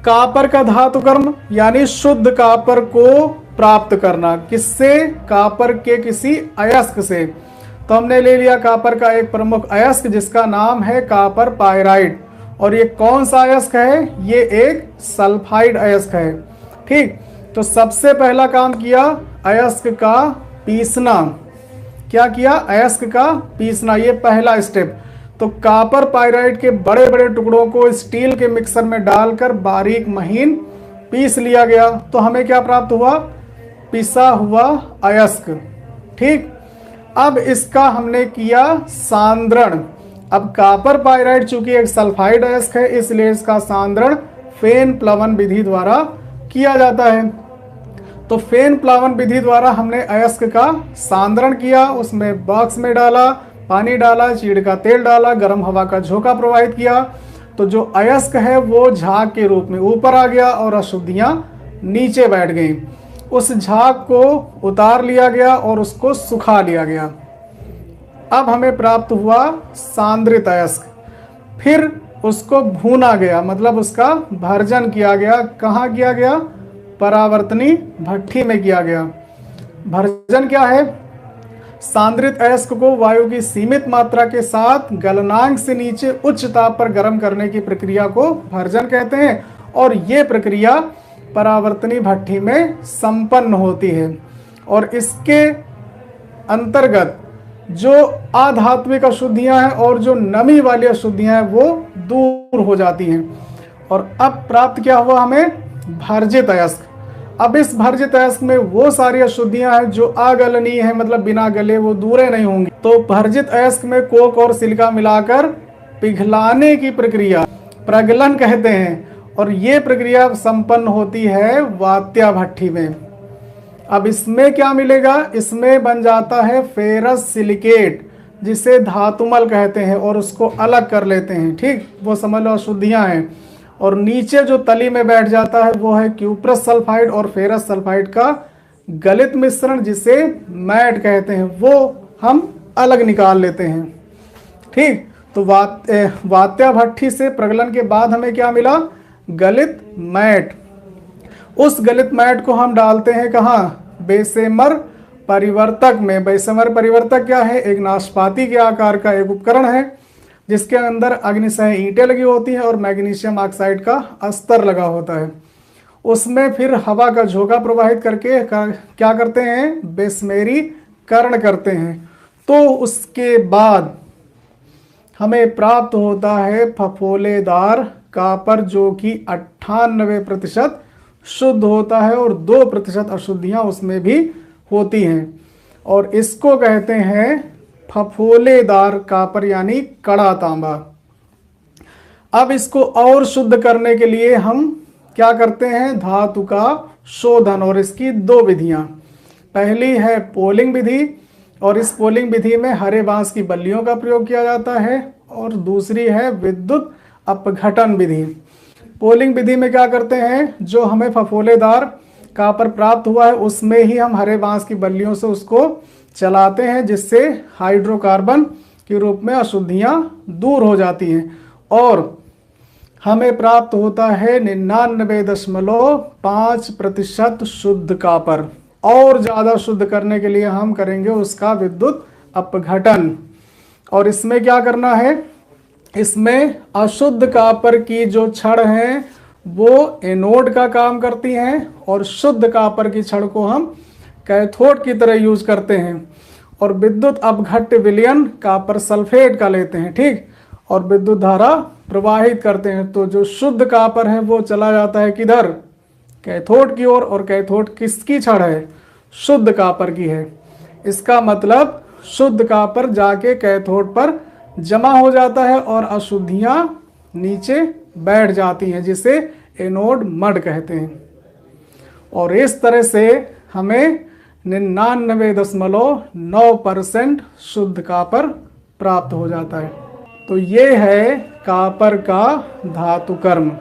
Copper का धातु कर्म यानी शुद्ध कापर को प्राप्त करना। किससे? कापर के किसी अयस्क से। तो हमने ले लिया कापर का एक प्रमुख अयस्क जिसका नाम है कापर पायराइड। और ये कौन सा अयस्क है? ये एक सल्फाइड अयस्क है। ठीक, तो सबसे पहला काम किया अयस्क का पीसना। क्या किया? अयस्क का पीसना, ये पहला स्टेप। तो कापर पायराइड के बड़े बड़े टुकड़ों को स्टील के मिक्सर में डालकर बारीक महीन पीस लिया गया। तो हमें क्या प्राप्त हुआ? पिसा हुआ अयस्क। ठीक, अब इसका हमने किया सांद्रण। अब कापर पायराइड चूंकि एक सल्फाइड अयस्क है इसलिए इसका सांद्रण फेन प्लवन विधि द्वारा किया जाता है। तो फेन प्लावन विधि द्वारा हमने अयस्क का सांद्रण किया, उसमें बॉक्स में डाला, पानी डाला, चीड़ का तेल डाला, गर्म हवा का झोंका प्रवाहित किया। तो जो अयस्क है वो झाग के रूप में ऊपर आ गया और अशुद्धियां नीचे बैठ गईं। उस झाग को उतार लिया गया और उसको सुखा लिया गया। अब हमें प्राप्त हुआ सांद्रित अयस्क। फिर उसको भूना गया, मतलब उसका भर्जन किया गया। कहाँ किया गया? परावर्तनी भट्ठी में किया गया। भर्जन क्या है? सांद्रित अयस्क को वायु की सीमित मात्रा के साथ गलनांक से नीचे उच्च ताप पर गर्म करने की प्रक्रिया को भर्जन कहते हैं। और ये प्रक्रिया परावर्तनी भट्ठी में संपन्न होती है। और इसके अंतर्गत जो अधात्विक अशुद्धियां हैं और जो नमी वाली अशुद्धियां हैं वो दूर हो जाती हैं। और अब प्राप्त क्या हुआ हमें? भर्जित अयस्क। अब इस भर्जित अयस्क में वो सारी अशुद्धियां हैं जो अगलनीय है, मतलब बिना गले वो दूरे नहीं होंगी। तो भर्जित अयस्क में कोक और सिलिका मिलाकर पिघलाने की प्रक्रिया प्रगलन कहते हैं। और ये प्रक्रिया संपन्न होती है वात्या भट्ठी में। अब इसमें क्या मिलेगा? इसमें बन जाता है फेरस सिलिकेट जिसे धातुमल कहते हैं और उसको अलग कर लेते हैं। ठीक, वो समझ लो अशुद्धियां हैं। और नीचे जो तली में बैठ जाता है वो है क्यूप्रस सल्फाइड और फेरस सल्फाइड का गलित मिश्रण जिसे मैट कहते हैं, वो हम अलग निकाल लेते हैं। ठीक, तो वात्या भट्ठी से प्रगलन के बाद हमें क्या मिला? गलित मैट। उस गलित मैट को हम डालते हैं कहाँ? बेसेमर परिवर्तक में। बेसेमर परिवर्तक क्या है? एक नाशपाती के आकार का एक उपकरण है जिसके अंदर अग्निसह ईंटें लगी होती हैं और मैग्नीशियम ऑक्साइड का अस्तर लगा होता है। उसमें फिर हवा का झोंका प्रवाहित करके क्या करते हैं? बेस्मेरीकरण करते हैं। तो उसके बाद हमें प्राप्त होता है फफोलेदार कापर जो कि 98% शुद्ध होता है और 2% अशुद्धियां उसमें भी होती हैं। और इसको कहते हैं फफोलेदार कापर यानी कड़ा तांबा। अब इसको और शुद्ध करने के लिए हम क्या करते हैं? धातु का शोधन। और इसकी दो विधियां। पहली है पोलिंग विधि और इस पोलिंग विधि में हरे बांस की बल्लियों का प्रयोग किया जाता है। और दूसरी है विद्युत अपघटन विधि। पोलिंग विधि में क्या करते हैं? जो हमें फफोलेदार कापर प्राप्त हुआ है उसमें ही हम हरे बांस की बल्लियों से उसको चलाते हैं जिससे हाइड्रोकार्बन के रूप में अशुद्धियां दूर हो जाती हैं। और हमें प्राप्त होता है 99.5% शुद्ध कापर। और ज़्यादा शुद्ध करने के लिए हम करेंगे उसका विद्युत अपघटन। और इसमें क्या करना है? इसमें अशुद्ध कापर की जो छड़ हैं वो एनोड का काम करती हैं और शुद्ध कापर की छड़ को हम कैथोड की तरह यूज करते हैं। और विद्युत अपघट्य विलयन कापर सल्फेट का लेते हैं। ठीक, और विद्युत धारा प्रवाहित करते हैं। तो जो शुद्ध कापर है वो चला जाता है किधर? कैथोड की ओर। और कैथोड किसकी छड़ है? शुद्ध कापर की है। इसका मतलब शुद्ध कापर जाके कैथोड पर जमा हो जाता है और अशुद्धियां नीचे बैठ जाती हैं जिसे एनोड मड कहते हैं। और इस तरह से हमें 99.9% शुद्ध कापर प्राप्त हो जाता है। तो ये है कापर का धातु कर्म।